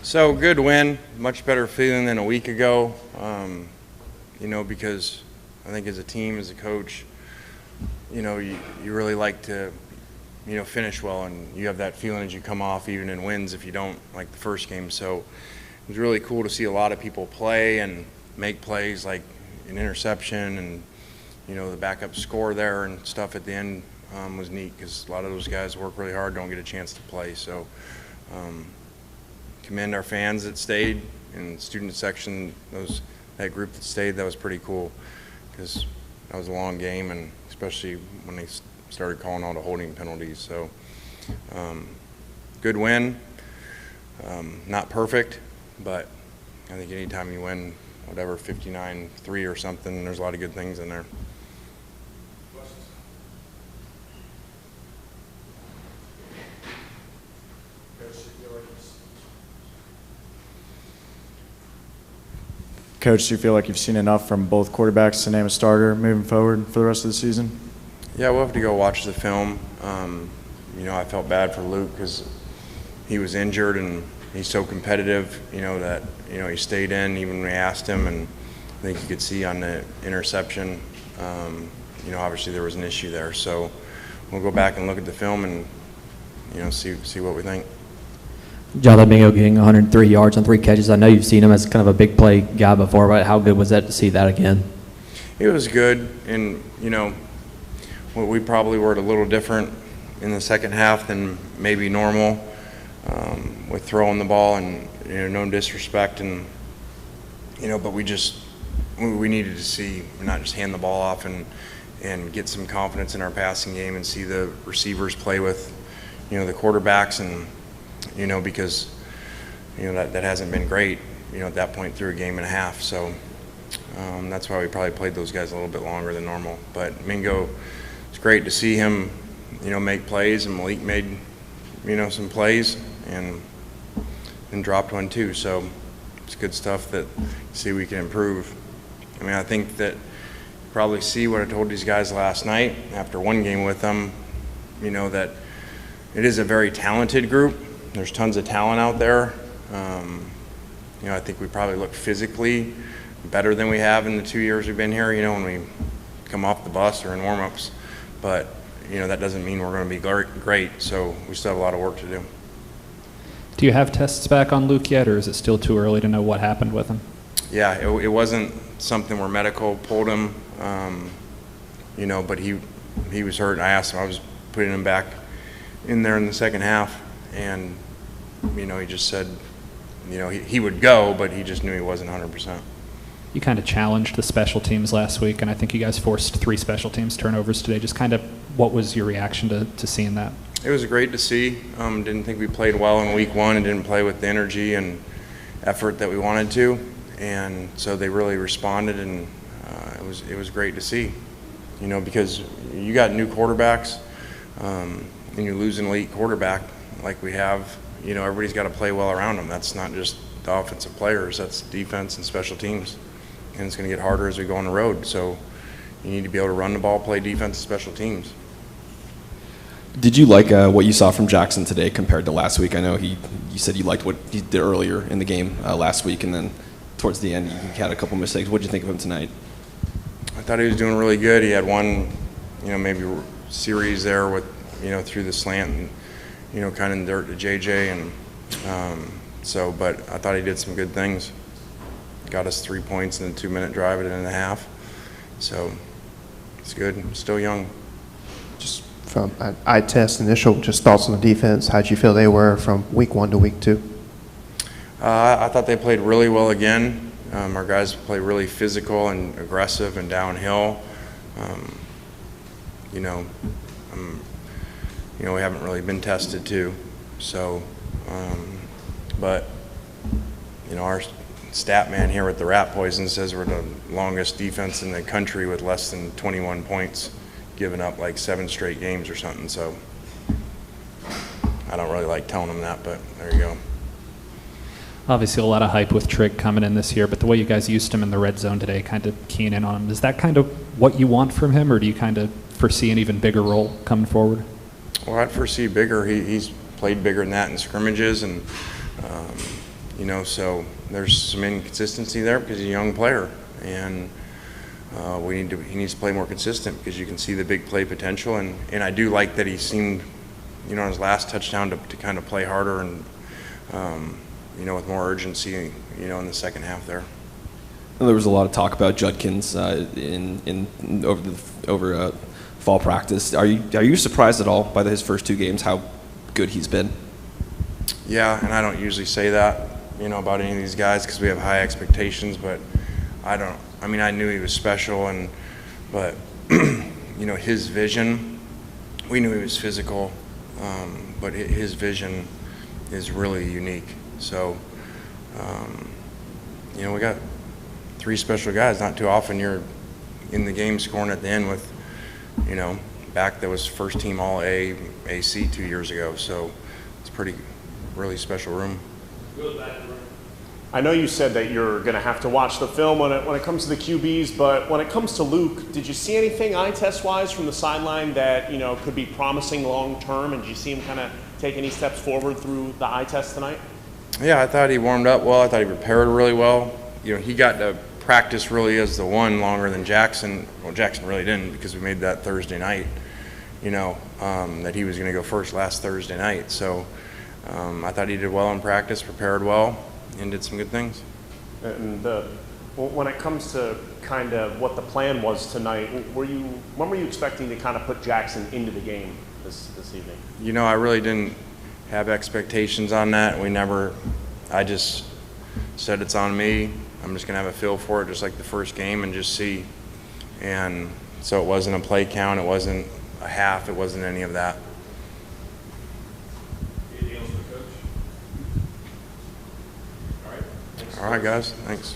So good win, much better feeling than a week ago, because I think as a team, as a coach, you really like to, finish well, and you have that feeling as you come off even in wins if you don't, like the first game. So it was really cool to see a lot of people play and make plays like an interception and, the backup score there and stuff at the end was neat because a lot of those guys work really hard, don't get a chance to play. So commend our fans that stayed and student section, that group that stayed. That was pretty cool because that was a long game, and especially when they started calling all the holding penalties. So good win, not perfect, but I think anytime you win whatever 59-3 or something, there's a lot of good things in there. Coach, do you feel like you've seen enough from both quarterbacks to name a starter moving forward for the rest of the season? Yeah, we'll have to go watch the film. I felt bad for Luke because he was injured and he's so competitive, that, he stayed in even when we asked him, and I think you could see on the interception, obviously there was an issue there. So we'll go back and look at the film and, see what we think. Javon Jackson getting 103 yards on 3 catches. I know you've seen him as kind of a big play guy before, but how good was that to see that again? It was good, and we probably were a little different in the second half than maybe normal with throwing the ball, and no disrespect, and but we needed to see, not just hand the ball off and get some confidence in our passing game and see the receivers play with the quarterbacks, and because that hasn't been great at that point through a game and a half. So that's why we probably played those guys a little bit longer than normal. But Mingo, it's great to see him make plays, and Malik made some plays and dropped one too. So it's good stuff that see we can improve. I think that you probably see what I told these guys last night after one game with them, that it is a very talented group. There's tons of talent out there. I think we probably look physically better than we have in the 2 years we've been here, when we come off the bus or in warm-ups. But, that doesn't mean we're going to be great, so we still have a lot of work to do. Do you have tests back on Luke yet, or is it still too early to know what happened with him? Yeah, it wasn't something where medical pulled him, but he was hurt. I asked him, I was putting him back in there in the second half, and he just said, he would go, but he just knew he wasn't 100%. You kind of challenged the special teams last week, and I think you guys forced 3 special teams turnovers today. Just kind of, what was your reaction to seeing that? It was great to see. Didn't think we played well in week 1 and didn't play with the energy and effort that we wanted to, and so they really responded, and it was great to see. Because you got new quarterbacks, and you lose an elite quarterback like we have. Everybody's got to play well around them. That's not just the offensive players, that's defense and special teams. And it's going to get harder as we go on the road. So you need to be able to run the ball, play defense, and special teams. Did you like what you saw from Jackson today compared to last week? I know you said you liked what he did earlier in the game last week, and then towards the end he had a couple mistakes. What did you think of him tonight? I thought he was doing really good. He had one, maybe series there with, through the slant and, kind of in the dirt to JJ, and but I thought he did some good things. Got us 3 points in a 2-minute drive at the end of the half. So it's good. Still young. Just from eye test initial, just thoughts on the defense. How'd you feel they were from week 1 to week 2? I thought they played really well again. Our guys play really physical and aggressive and downhill. We haven't really been tested too. So, but our stat man here with the rat poison says we're the longest defense in the country with less than 21 points, giving up like 7 straight games or something. So I don't really like telling them that, but there you go. Obviously a lot of hype with Trig coming in this year, but the way you guys used him in the red zone today, kind of keying in on him, is that kind of what you want from him, or do you kind of foresee an even bigger role coming forward? Well, I'd foresee bigger. He's played bigger than that in scrimmages, and so there's some inconsistency there because he's a young player, and he needs to play more consistent because you can see the big play potential, and I do like that he seemed, on his last touchdown to kind of play harder and, with more urgency, in the second half there. There was a lot of talk about Judkins over fall practice. Are you surprised at all by his first 2 games, how good he's been? Yeah, and I don't usually say that, about any of these guys because we have high expectations, but I knew he was special, but his vision, we knew he was physical, but his vision is really unique. So, we got 3 special guys. Not too often you're in the game scoring at the end with, back that was first team All AC 2 years ago. So it's really special room. I know you said that you're going to have to watch the film when it comes to the QBs, but when it comes to Luke, did you see anything eye test wise from the sideline that could be promising long term? And did you see him kind of take any steps forward through the eye test tonight? Yeah, I thought he warmed up well. I thought he prepared really well. He got to practice really as the one longer than Jackson. Well, Jackson really didn't because we made that Thursday night. That he was going to go first last Thursday night. So I thought he did well in practice, prepared well, and did some good things. And when it comes to kind of what the plan was tonight, when were you expecting to kind of put Jackson into the game this evening? I really didn't have expectations on that. I just said it's on me. I'm just going to have a feel for it just like the first game and just see. And so it wasn't a play count. It wasn't a half. It wasn't any of that. Anything else for Coach? All right. All right, guys. Thanks.